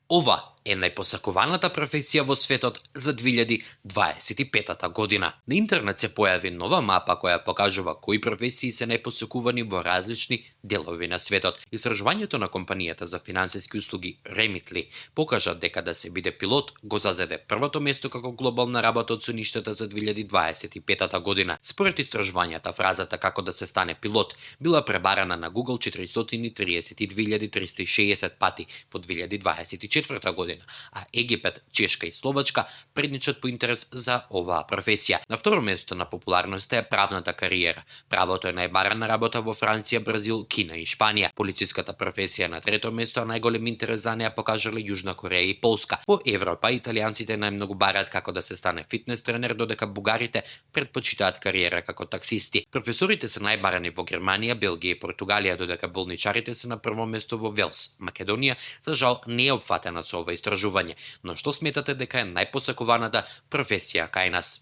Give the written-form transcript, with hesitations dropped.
Ова е најпосакуваната професија во светот за 2025 година. На интернет се појави нова мапа која покажува кои професии се најпосакувани во различни делови на светот. Истражувањето на компанијата за финансиски услуги Remitly покажа дека да се биде пилот го зазеде првото место како глобална работа од соништата за 2025 година. Според истражувањата, фразата како да се стане пилот била пребарана на Google 432.360 пати во 2024 година, а Египет, Чешка и Словачка предничат по интерес за оваа професија. На второ место на популарноста е правната кариера. Правото е најбарана работа во Франција, Бразил, Кина и Шпанија. Полициската професија на трето место, а најголем интерес за неа покажале Јужна Кореја и Полска. Во Европа италијанците најмногу бараат како да се стане фитнес тренер, додека бугарите предпочитаат кариера како таксисти. Професорите се најбарани во Германија, Белгија и Португалија, додека болничарите се на прво место во Велс. Македонија, за жал, не е опфатена со ова истражување, но што сметате дека е најпосакуваната професија кај нас?